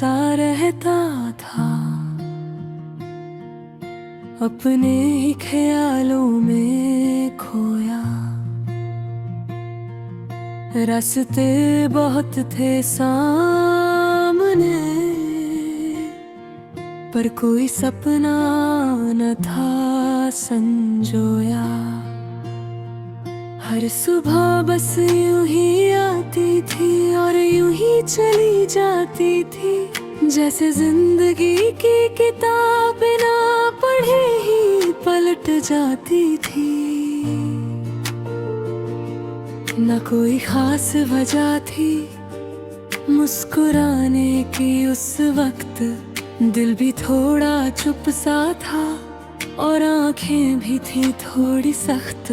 सा रहता था, अपने ही ख्यालों में खोया। रास्ते बहुत थे सामने, पर कोई सपना न था संजोया। हर सुबह बस यूं ही आती थी और यूं ही चली जाती थी, जैसे जिंदगी की किताब बिना पढ़े ही पलट जाती थी। न कोई खास वजह थी मुस्कुराने की उस वक्त, दिल भी थोड़ा चुप सा था और आंखें भी थी थोड़ी सख्त।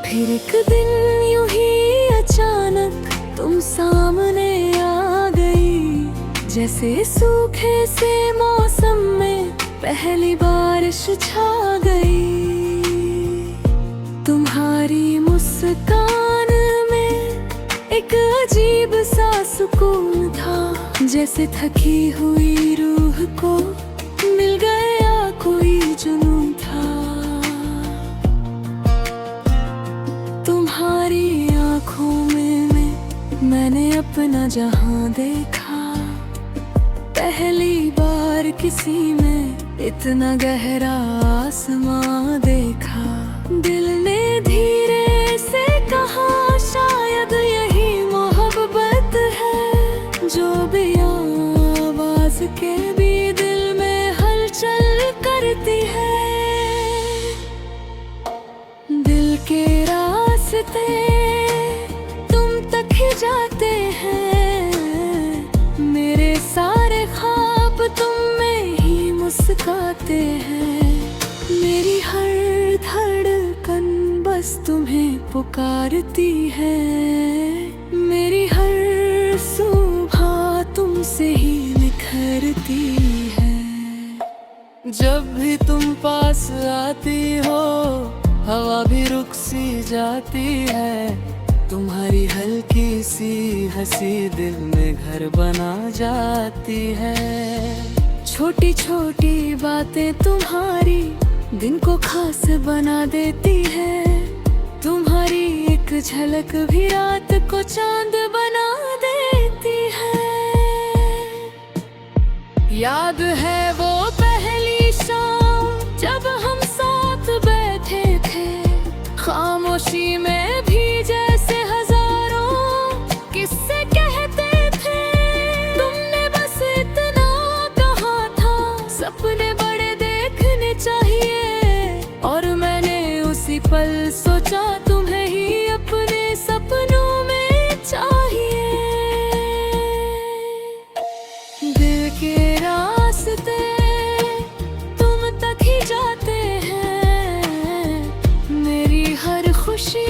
फिर एक दिन यूं ही अचानक तुम सामने आ गई, जैसे सूखे से मौसम में पहली बारिश छा गई। तुम्हारी मुस्कान में एक अजीब सा सुकून था, जैसे थकी हुई रूह को मिल गया कोई जुनून था। तुम्हारी आँखों में मैंने अपना जहां देखा, पहली बार किसी में इतना गहरा आसमां देखा। दिल ने धीरे से कहा शायद यही मोहब्बत है, जो भी आवाज के भी दिल में हलचल करती है। दिल के रास्ते तुम तक ही जाते हैं, मेरे सारे ख्वाब तुम में ही मुस्काते हैं। मेरी हर धड़कन बस तुम्हें पुकारती है, मेरी हर सुबह तुमसे ही निखरती है। जब भी तुम पास आती हो हवा भी रुक सी जाती है, तुम्हारी हल्की सी हंसी दिल में घर बना जाती है। छोटी छोटी बातें तुम्हारी दिन को खास बना देती है, तुम्हारी एक झलक भी रात को चांद बना देती है। याद है वो पहली शाम जब हम साथ बैठे थे, खामोशी में भी जैसे हजारों किस्से कहते थे। तुमने बस इतना कहा था सपने बड़े देखने चाहिए, और मैंने उसी पल सोचा तुम्हें ही अपने सपनों में चाहिए। दिल के रास्ते तुम तक ही जाते हैं, मेरी हर खुशी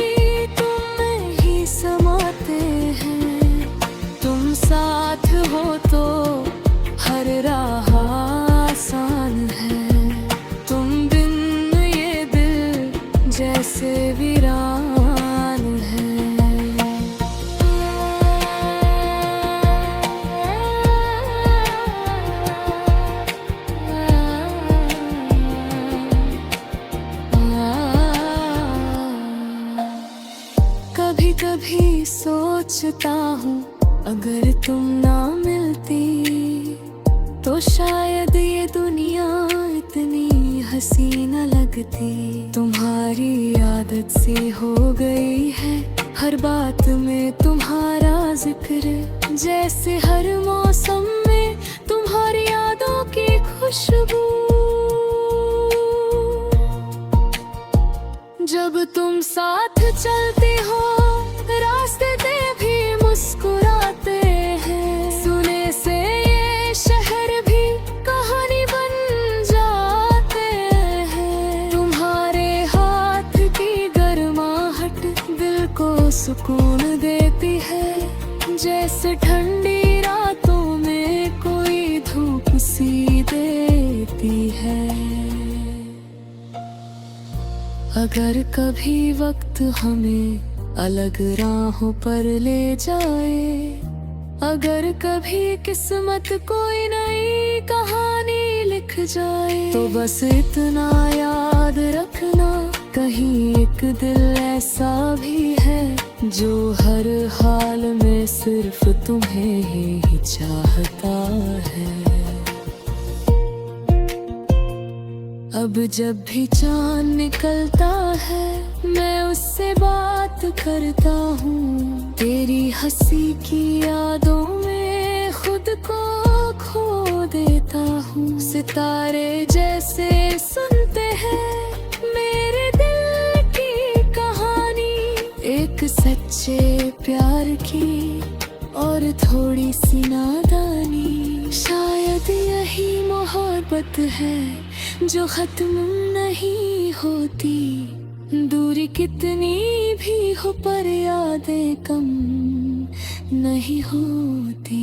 तुम में ही समाते हैं। तुम साथ हो तो हर राह आसान है, तुम बिन ये दिल जैसे वीरान है। कभी कभी सोचता हूँ अगर तुम ना मिलती तो शायद ये दुनिया इतनी हसी न लगती। तुम्हारी आदत सी हो गई है हर बात में तुम्हारा जिक्र, जैसे हर मौसम में तुम्हारी यादों की खुशबू। जब तुम साथ चलते हो रास्ते पे भी मुस्कुराते हैं, सुने से ये शहर भी कहानी बन जाते हैं। तुम्हारे हाथ की गर्माहट दिल को सुकून देती है, जैसे ठंडी रातों में कोई धूप सी देती है। अगर कभी वक्त हमें अलग राहों पर ले जाए अगर कभी किस्मत कोई नई कहानी लिख जाए तो बस इतना याद रखना, कहीं एक दिल ऐसा भी है जो हर हाल में सिर्फ तुम्हें ही चाहता है। अब जब भी चांद निकलता है मैं उससे बात करता हूँ, तेरी हंसी की यादों में खुद को खो देता हूँ। सितारे जैसे सुनते हैं मेरे दिल की कहानी, एक सच्चे प्यार की और थोड़ी सी नादानी। शायद यही मोहब्बत है जो खत्म नहीं होती, दूरी कितनी भी हो पर यादें कम नहीं होती।